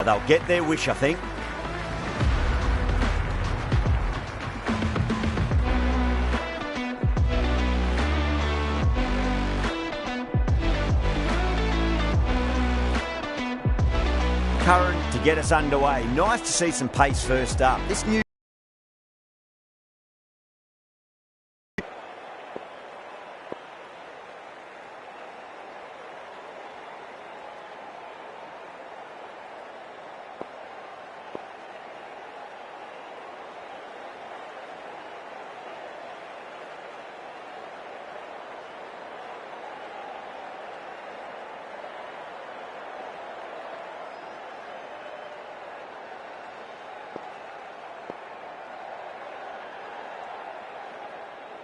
They'll get their wish, I think. Curran to get us underway. Nice to see some pace first up. This new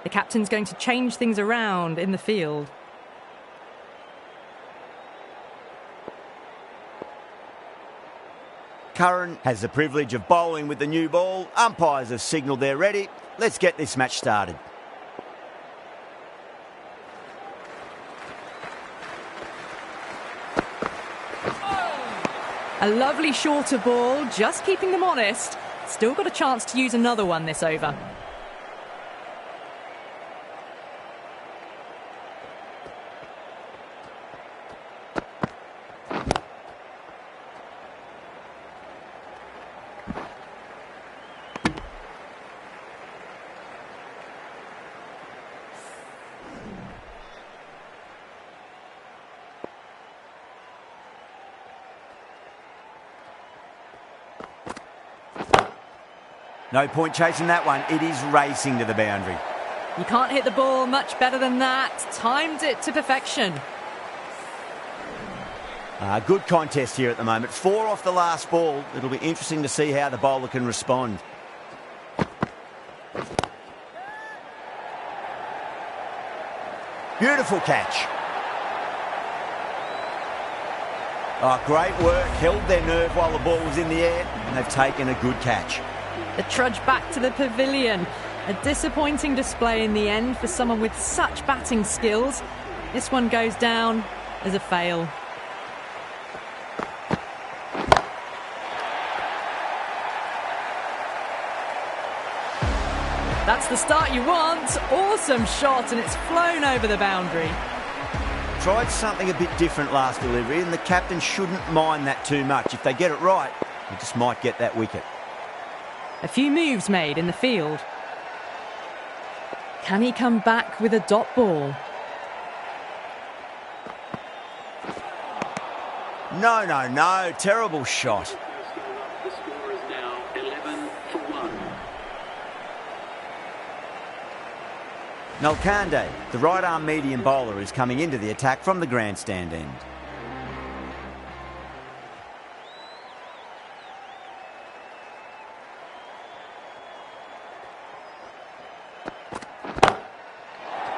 The captain's going to change things around in the field. Curran has the privilege of bowling with the new ball. Umpires have signalled they're ready. Let's get this match started. A lovely shorter ball, just keeping them honest. Still got a chance to use another one this over. No point chasing that one. It is racing to the boundary. You can't hit the ball much better than that. Timed it to perfection. Good contest here at the moment. 4 off the last ball. It'll be interesting to see how the bowler can respond. Beautiful catch. Oh, great work. Held their nerve while the ball was in the air, and they've taken a good catch. The trudge back to the pavilion. A disappointing display in the end for someone with such batting skills. This one goes down as a fail. That's the start you want. Awesome shot, and it's flown over the boundary. Tried something a bit different last delivery, and the captain shouldn't mind that too much. If they get it right, they just might get that wicket. A few moves made in the field. Can he come back with a dot ball? No. Terrible shot. The score is now 11 for 1. Nalkande, the right-arm medium bowler, is coming into the attack from the grandstand end.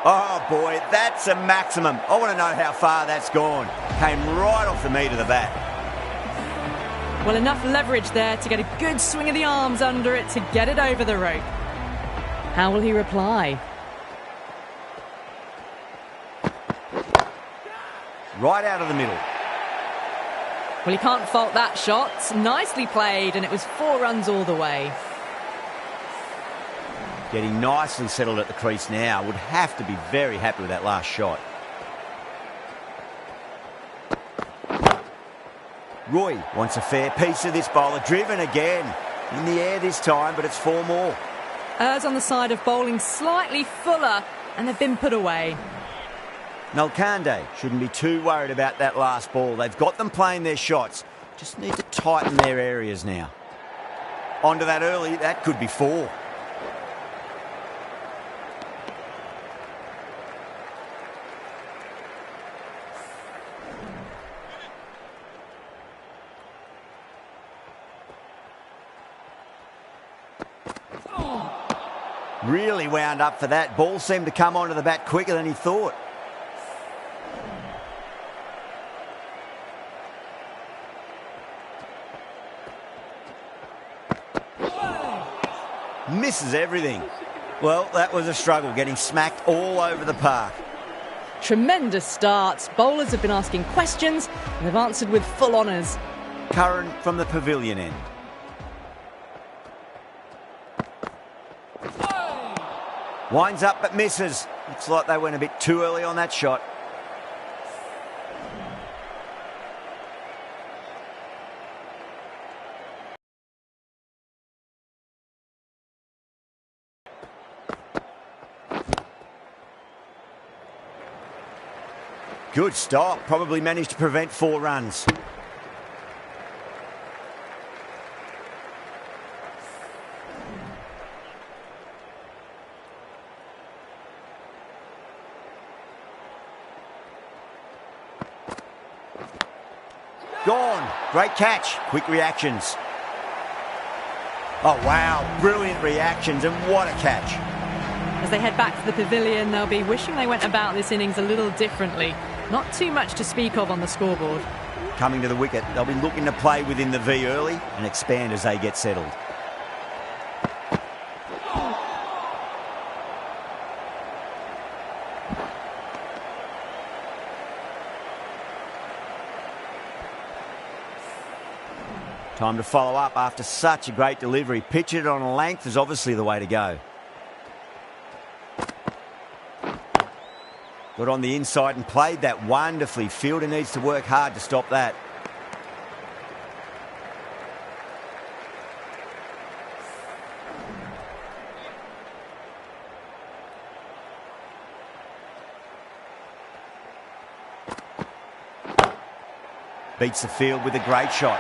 Oh boy, that's a maximum. I want to know how far that's gone. Came right off the meat of the bat. Well, enough leverage there to get a good swing of the arms under it to get it over the rope. How will he reply? Right out of the middle. Well, he can't fault that shot. Nicely played, and it was 4 runs all the way. Getting nicely settled at the crease now. Would have to be very happy with that last shot. Roy wants a fair piece of this bowler. Driven again. In the air this time, but it's 4 more. Errs on the side of bowling slightly fuller, and they've been put away. Nalkande shouldn't be too worried about that last ball. They've got them playing their shots. Just need to tighten their areas now. Onto that early. That could be 4. Really wound up for that. Ball seemed to come onto the bat quicker than he thought. Misses everything. Well, that was a struggle, getting smacked all over the park. Tremendous start. Bowlers have been asking questions, and they've answered with full honours. Curran from the pavilion end. Winds up but misses. Looks like they went a bit too early on that shot. Good stop. Probably managed to prevent 4 runs. Gone. Great catch. Quick reactions. Oh, wow. Brilliant reactions, and what a catch. As they head back to the pavilion, they'll be wishing they went about this innings a little differently. Not too much to speak of on the scoreboard. Coming to the wicket, they'll be looking to play within the V early and expand as they get settled. Time to follow up after such a great delivery. Pitch it on a length is obviously the way to go. Got on the inside and played that wonderfully. Fielder needs to work hard to stop that. Beats the field with a great shot.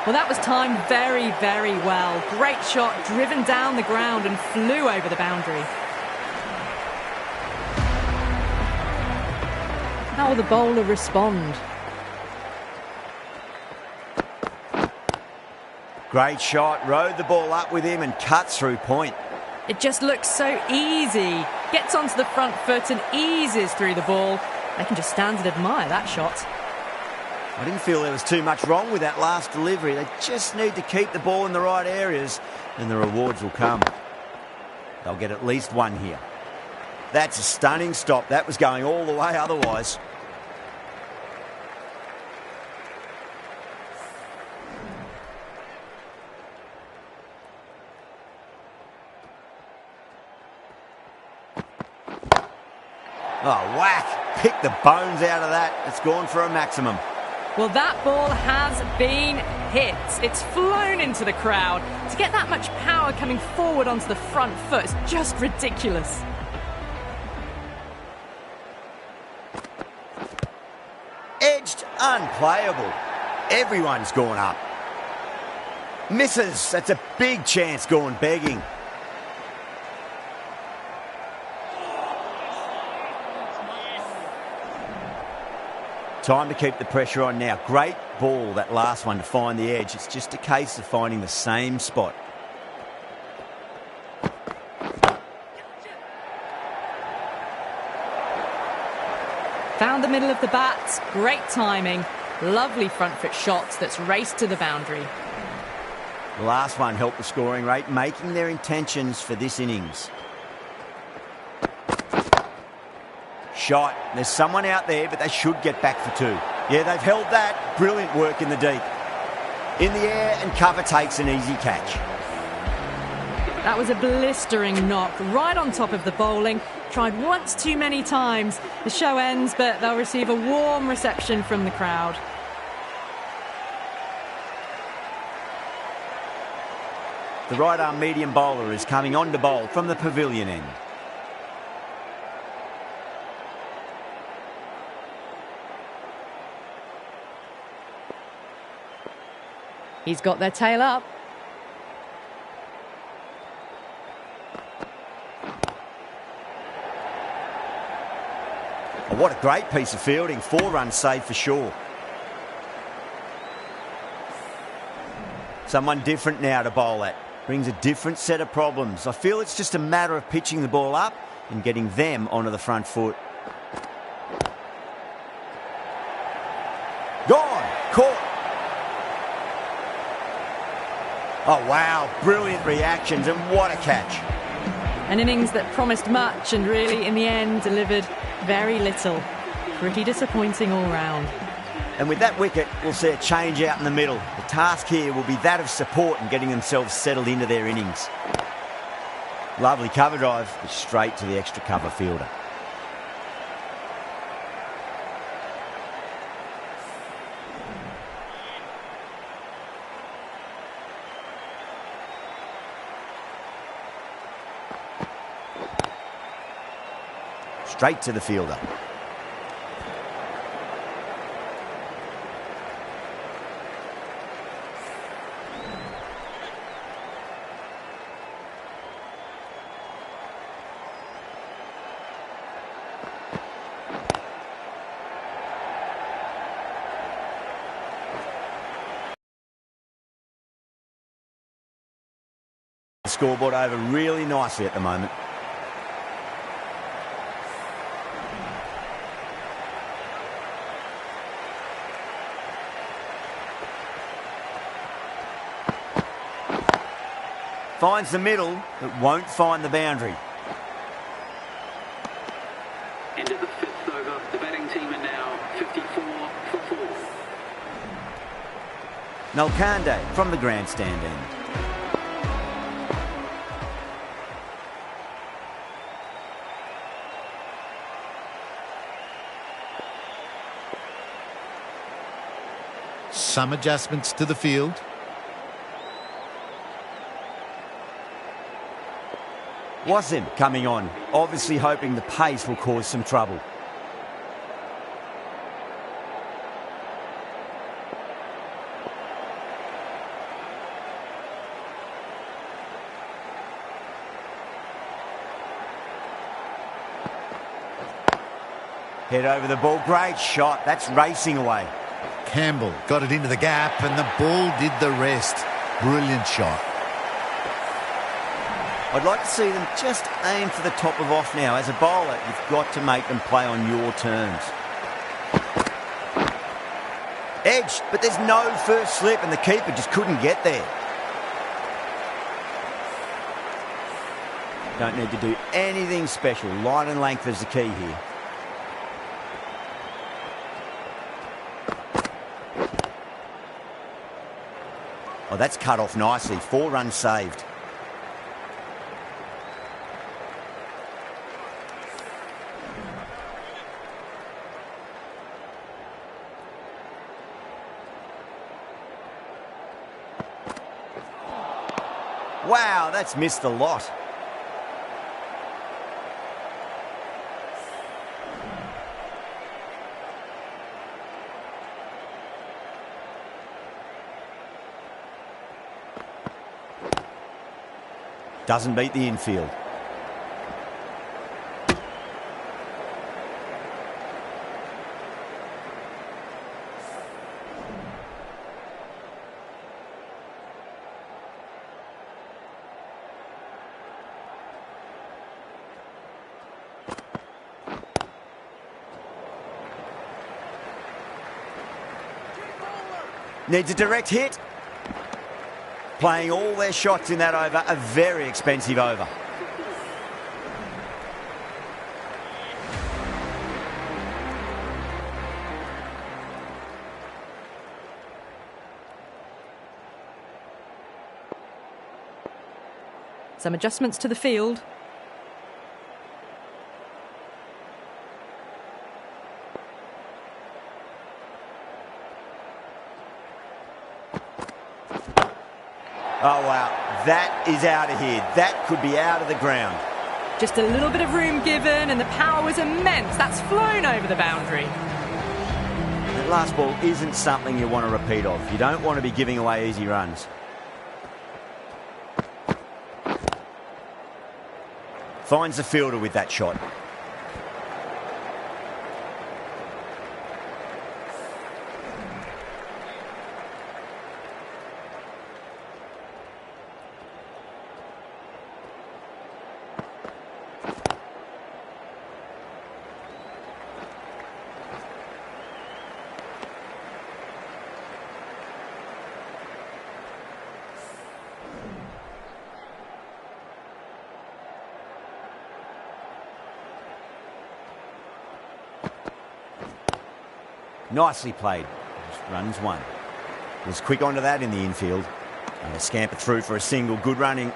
Well, that was timed very, very well. Great shot, driven down the ground and flew over the boundary. How will the bowler respond? Great shot, rode the ball up with him and cuts through point. It just looks so easy. Gets onto the front foot and eases through the ball. They can just stand and admire that shot. I didn't feel there was too much wrong with that last delivery. They just need to keep the ball in the right areas and the rewards will come. They'll get at least 1 here. That's a stunning stop. That was going all the way otherwise. Oh, whack. Pick the bones out of that. It's gone for a maximum. Well, that ball has been hit. It's flown into the crowd. To get that much power coming forward onto the front foot is just ridiculous. Edged, unplayable. Everyone's gone up. Misses. That's a big chance gone begging. Time to keep the pressure on now. Great ball, that last one, to find the edge. It's just a case of finding the same spot. Found the middle of the bat. Great timing. Lovely front foot shots that's raced to the boundary. The last one helped the scoring rate, making their intentions for this innings. Shot. There's someone out there, but they should get back for 2. Yeah, they've held that. Brilliant work in the deep. In the air, and cover takes an easy catch. That was a blistering knock right on top of the bowling. Tried once too many times. The show ends, but they'll receive a warm reception from the crowd. The right arm medium bowler is coming on to bowl from the pavilion end. He's got their tail up. Oh, what a great piece of fielding. 4 runs saved for sure. Someone different now to bowl at. Brings a different set of problems. I feel it's just a matter of pitching the ball up and getting them onto the front foot. Gone. Caught. Oh, wow. Brilliant reactions, and what a catch. An innings that promised much and really, in the end, delivered very little. Pretty disappointing all round. And with that wicket, we'll see a change out in the middle. The task here will be that of support and getting themselves settled into their innings. Lovely cover drive, but straight to the extra cover fielder. Straight to the fielder. The scoreboard over really nicely at the moment. Finds the middle, but won't find the boundary. End of the fifth over. The batting team are now 54 for 4. Nalkande from the grandstand end. Some adjustments to the field. Wasim coming on, obviously hoping the pace will cause some trouble. Head over the ball, great shot, that's racing away. Campbell got it into the gap and the ball did the rest. Brilliant shot. I'd like to see them just aim for the top of off now. As a bowler, you've got to make them play on your terms. Edged, but there's no first slip and the keeper just couldn't get there. Don't need to do anything special. Line and length is the key here. Oh, that's cut off nicely. 4 runs saved. Wow, that's missed a lot. Doesn't beat the infield. Needs a direct hit. Playing all their shots in that over, a very expensive over. Some adjustments to the field. Oh, wow. That is out of here. That could be out of the ground. Just a little bit of room given and the power was immense. That's flown over the boundary. That last ball isn't something you want to repeat of. You don't want to be giving away easy runs. Finds the fielder with that shot. Nicely played. runs 1. Was quick onto that in the infield. And they scamper through for a single. Good running.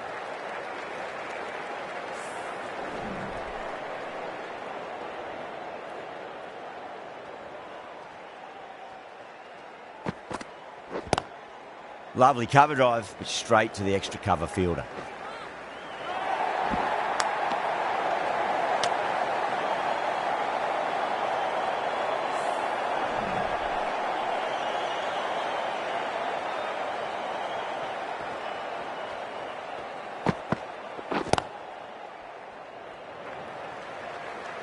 Lovely cover drive, but straight to the extra cover fielder.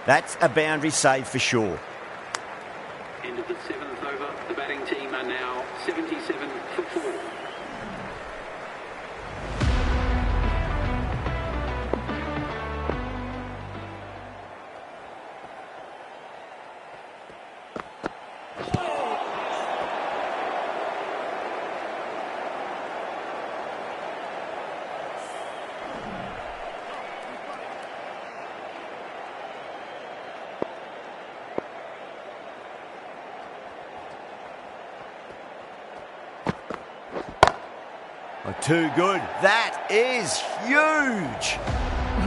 That's a boundary save for sure. End of the 7th over. The batting team are now 77 for 4. Oh, too good. That is huge.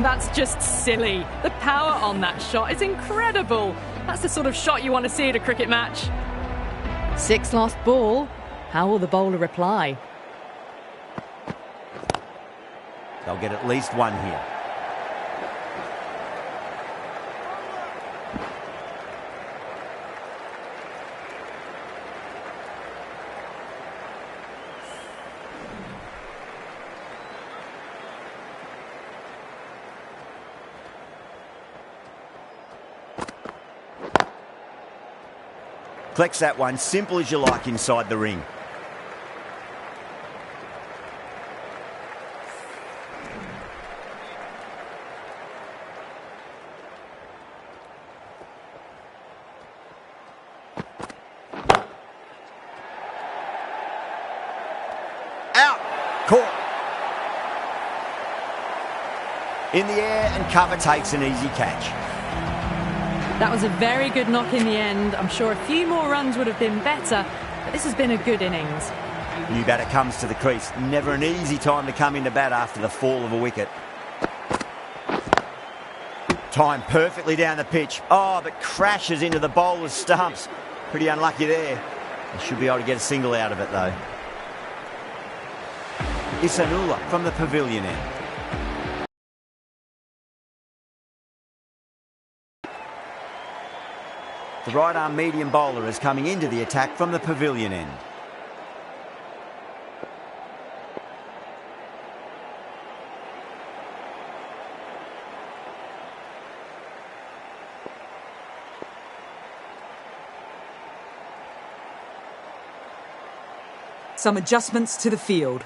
That's just silly. The power on that shot is incredible. That's the sort of shot you want to see at a cricket match. 6 lost ball. How will the bowler reply? They'll get at least 1 here. Collects that one, simple as you like, inside the ring. Out! Caught! In the air, and cover takes an easy catch. That was a very good knock in the end. I'm sure a few more runs would have been better, but this has been a good innings. New batter comes to the crease. Never an easy time to come into bat after the fall of a wicket. Timed perfectly down the pitch. Oh, but crashes into the bowler's stumps. Pretty unlucky there. They should be able to get a single out of it, though. Isanula from the pavilion end. The right-arm medium bowler is coming into the attack from the pavilion end. Some adjustments to the field.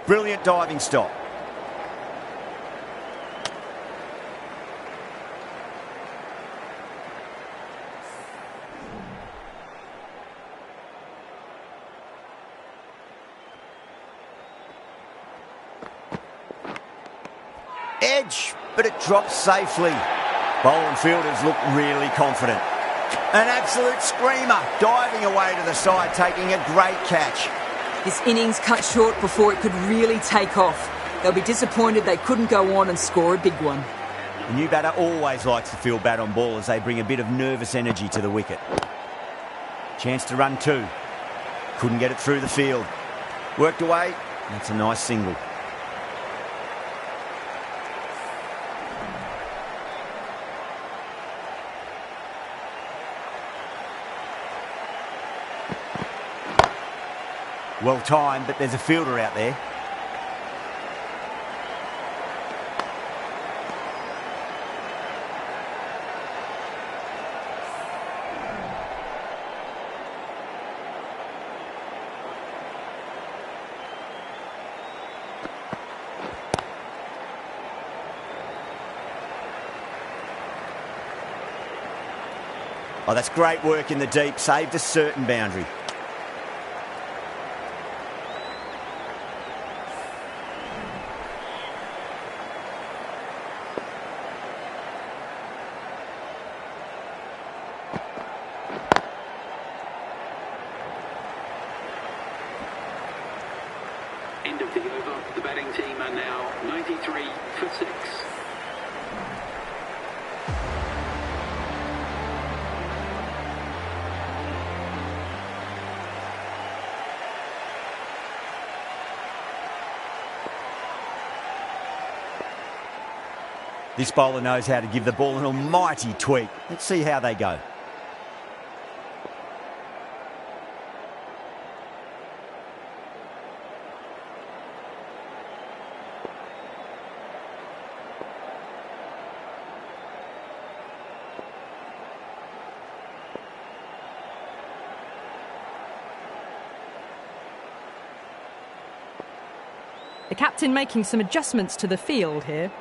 Brilliant diving stop. Edge, but it drops safely. Bowling fielders look really confident. An absolute screamer, diving away to the side, taking a great catch. This innings cut short before it could really take off. They'll be disappointed they couldn't go on and score a big one. The new batter always likes to feel bat on ball as they bring a bit of nervous energy to the wicket. Chance to run 2. Couldn't get it through the field. Worked away. That's a nice single. Well timed, but there's a fielder out there. Oh, that's great work in the deep. Saved a certain boundary. of the over. The batting team are now 93 for 6. This bowler knows how to give the ball an almighty tweak. Let's see how they go. The captain making some adjustments to the field here.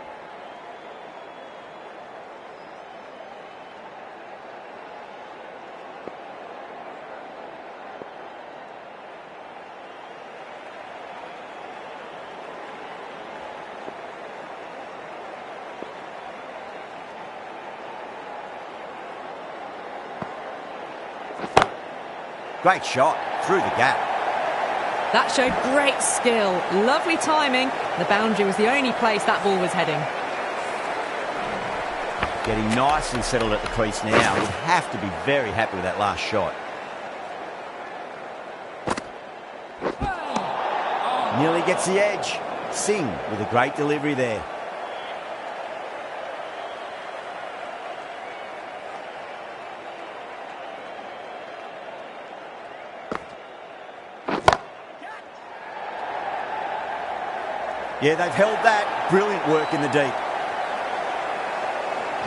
Great shot through the gap. That showed great skill, lovely timing. The boundary was the only place that ball was heading. Getting nicely settled at the crease now. Would have to be very happy with that last shot. Nearly gets the edge. Singh with a great delivery there. Yeah, they've held that. Brilliant work in the deep.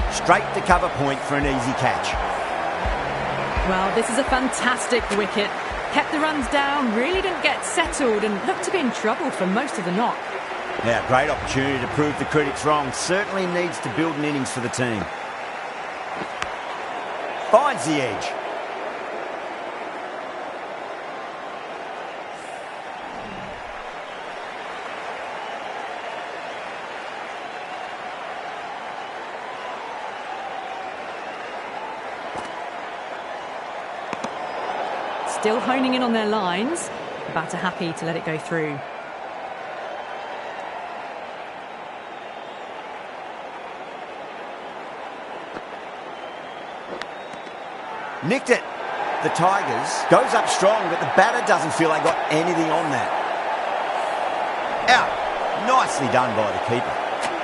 Straight to cover point for an easy catch. Well, this is a fantastic wicket. Kept the runs down, really didn't get settled and looked to be in trouble for most of the knock. Now, great opportunity to prove the critics wrong. Certainly needs to build an innings for the team. Finds the edge. Still honing in on their lines. The batter happy to let it go through. Nicked it. The Tigers goes up strong, but the batter doesn't feel they got anything on that. Out. Nicely done by the keeper.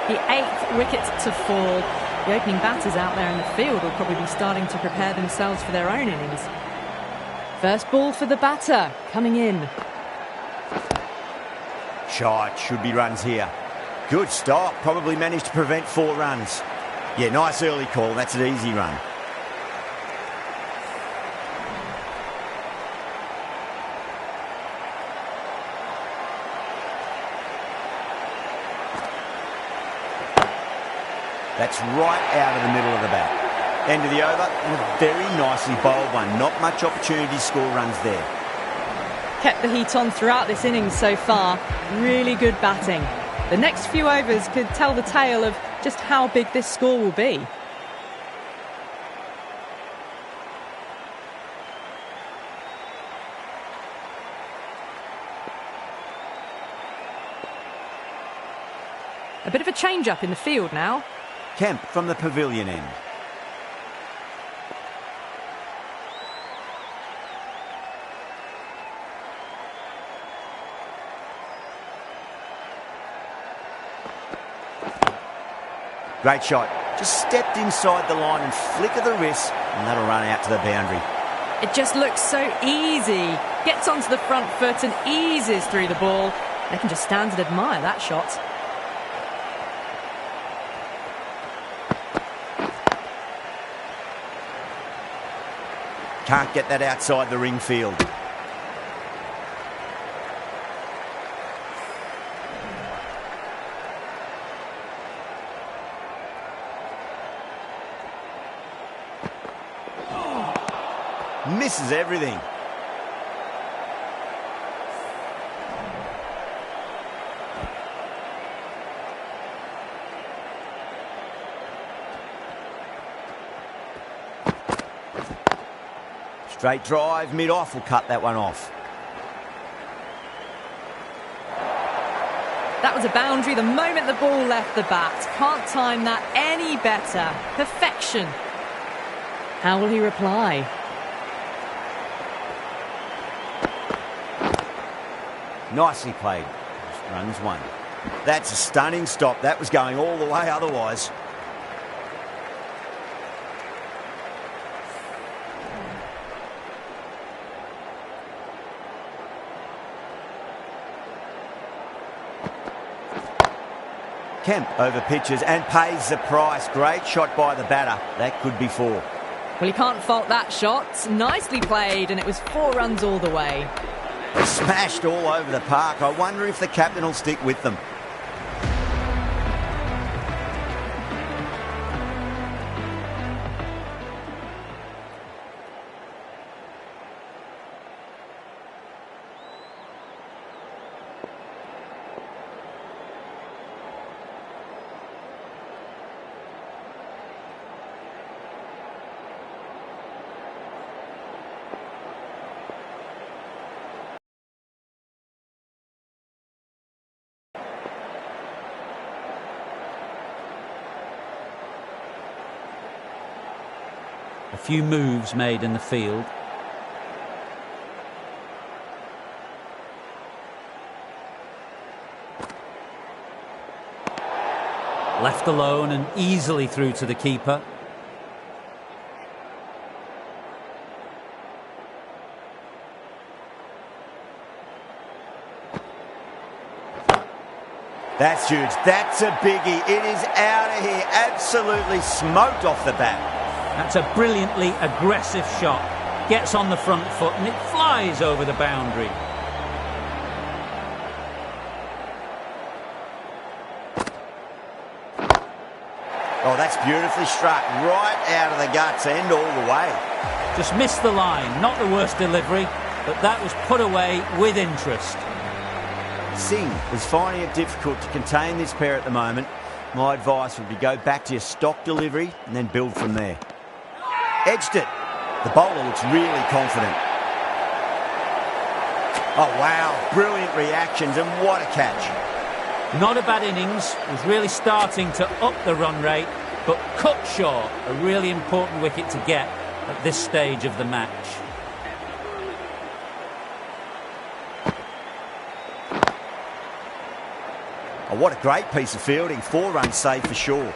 The 8th wicket to fall. The opening batters out there in the field will probably be starting to prepare themselves for their own innings. First ball for the batter, coming in. Shot, should be runs here. Good stop, probably managed to prevent 4 runs. Yeah, nice early call, that's an easy run. That's right out of the middle of the bat. End of the over, and a very nicely bowled one. Not much opportunity to score runs there. Kept the heat on throughout this innings so far. Really good batting. The next few overs could tell the tale of just how big this score will be. A bit of a change-up in the field now. Kemp from the pavilion end. Great shot. Just stepped inside the line and flick of the wrist, and that'll run out to the boundary. It just looks so easy. Gets onto the front foot and eases through the ball. They can just stand and admire that shot. Can't get that outside the ring field. Misses everything. Straight drive, mid-off will cut that one off. was a boundary the moment the ball left the bat. Can't time that any better. Perfection. How will he reply? Nicely played. Just runs one. That's a stunning stop. That was going all the way otherwise. Kemp over pitches and pays the price. Great shot by the batter. That could be 4. Well, you can't fault that shot. Nicely played, and it was 4 runs all the way. Smashed all over the park. I wonder if the captain will stick with them. A few moves made in the field. Left alone and easily through to the keeper. That's huge. That's a biggie. It is out of here. Absolutely smoked off the bat. That's a brilliantly aggressive shot. Gets on the front foot and it flies over the boundary. Oh, that's beautifully struck. Right out of the guts, end all the way. Just missed the line. Not the worst delivery, but that was put away with interest. Singh is finding it difficult to contain this pair at the moment. My advice would be go back to your stock delivery and then build from there. Edged it. The bowler looks really confident. Oh, wow. Brilliant reactions and what a catch. Not a bad innings. Was really starting to up the run rate, but cut short. A really important wicket to get at this stage of the match. Oh, what a great piece of fielding. 4 runs saved for sure.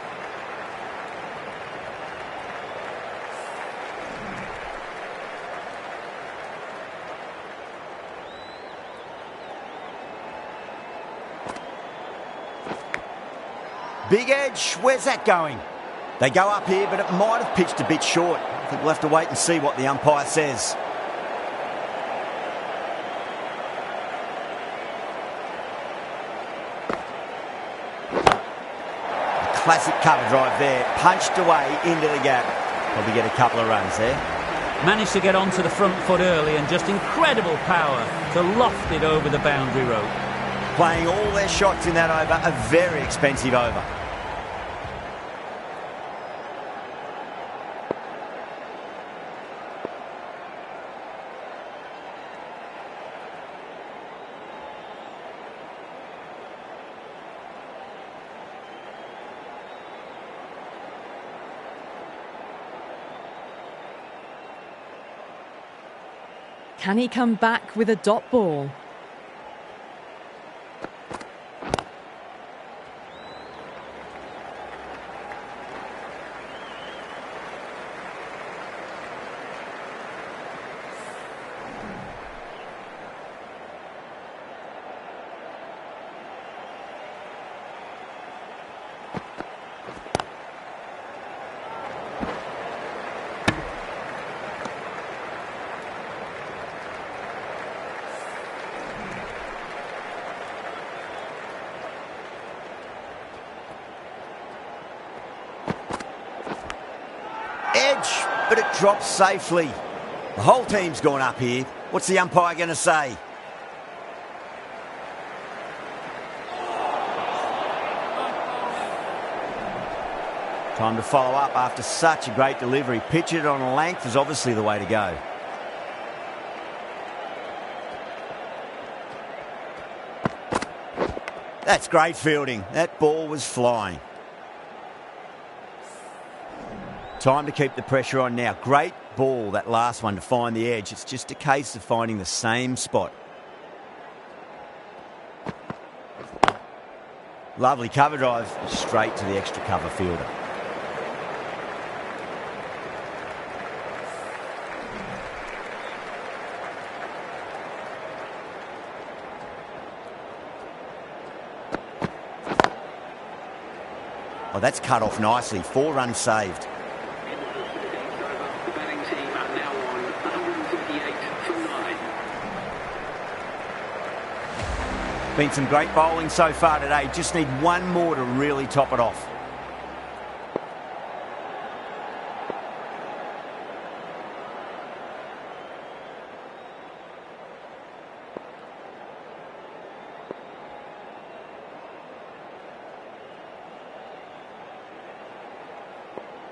Big edge, where's that going? They go up here, but it might have pitched a bit short. I think we'll have to wait and see what the umpire says. A classic cover drive there, punched away into the gap. Probably get a couple of runs there. Managed to get onto the front foot early and just incredible power to loft it over the boundary rope. Playing all their shots in that over, a very expensive over. Can he come back with a dot ball? Edge, but it drops safely. The whole team's gone up here. What's the umpire going to say? Time to follow up after such a great delivery. Pitch it on a length is obviously the way to go. That's great fielding. That ball was flying. Time to keep the pressure on now. Great ball, that last one, to find the edge. It's just a case of finding the same spot. Lovely cover drive, straight to the extra cover fielder. Oh, that's cut off nicely. 4 runs saved. The batting team are now on 138 for 9. Been some great bowling so far today. Just need one more to really top it off.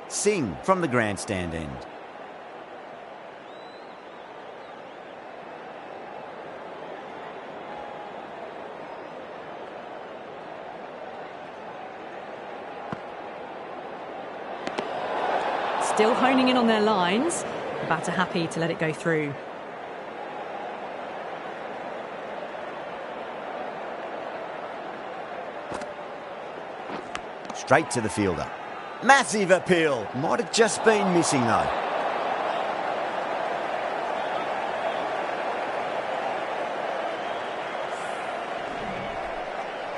Singh from the grandstand end. Still honing in on their lines. The batter happy to let it go through. Straight to the fielder. Massive appeal. Might have just been missing though.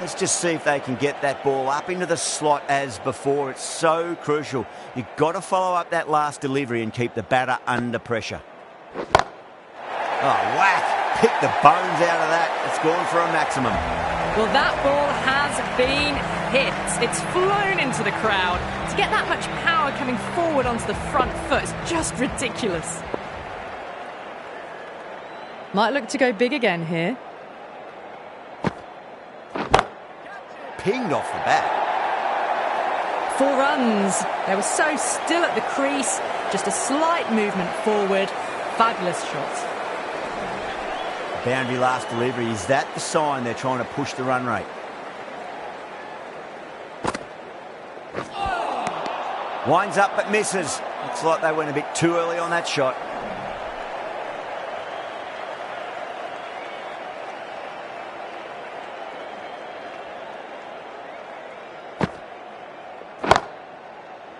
Let's just see if they can get that ball up into the slot as before. It's so crucial. You've got to follow up that last delivery and keep the batter under pressure. Oh, whack. Pick the bones out of that. It's gone for a maximum. Well, that ball has been hit. It's flown into the crowd. To get that much power coming forward onto the front foot is just ridiculous. Might look to go big again here. Pinged off the bat. 4 runs. They were so still at the crease. Just a slight movement forward. Fabulous shot. Boundary last delivery. Is that the sign they're trying to push the run rate? Winds up but misses. Looks like they went a bit too early on that shot.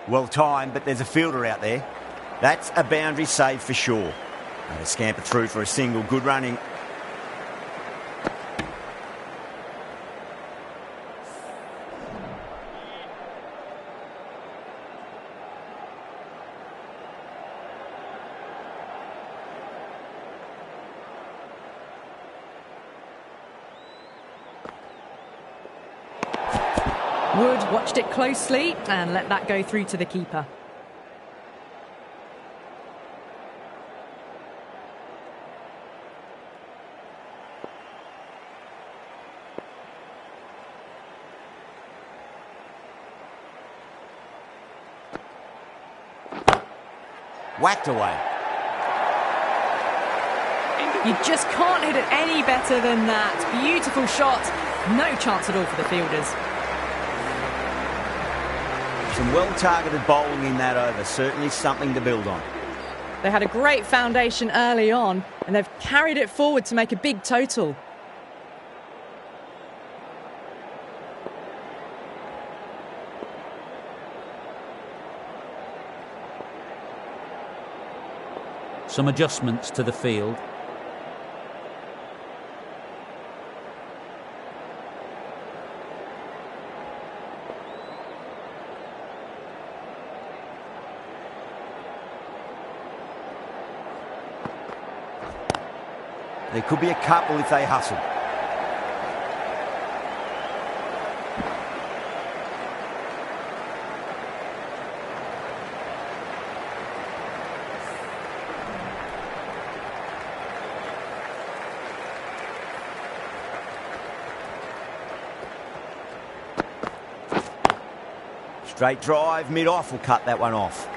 Well timed, but there's a fielder out there. That's a boundary save for sure. And a scamper through for a single. Good running. Wood watched it closely and let that go through to the keeper. Whacked away. You just can't hit it any better than that. Beautiful shot. No chance at all for the fielders. Some well-targeted bowling in that over. Certainly something to build on. They had a great foundation early on and they've carried it forward to make a big total. Some adjustments to the field. There could be a couple if they hustle. Straight drive, mid-off will cut that one off.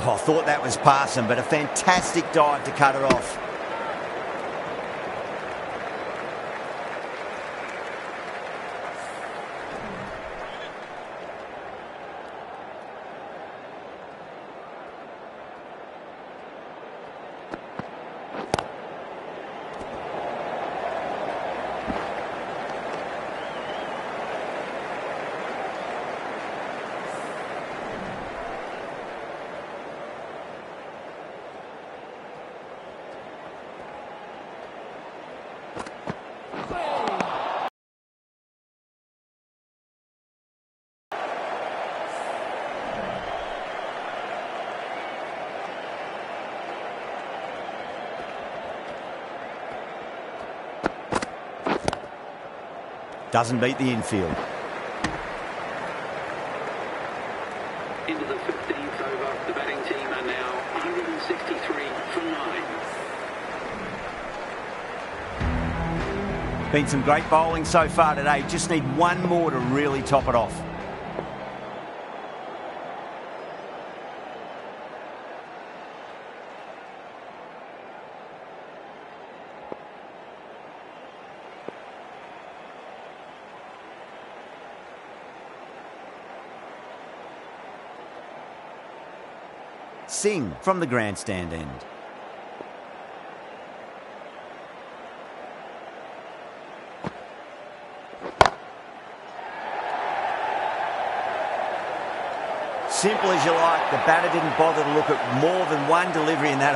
Oh, I thought that was passing, but a fantastic dive to cut it off. Doesn't beat the infield. Into the 15th over, the batting team are now 163 for 9. Been some great bowling so far today. Just need one more to really top it off. Singh from the grandstand end. Simple as you like. The batter didn't bother to look at more than one delivery in that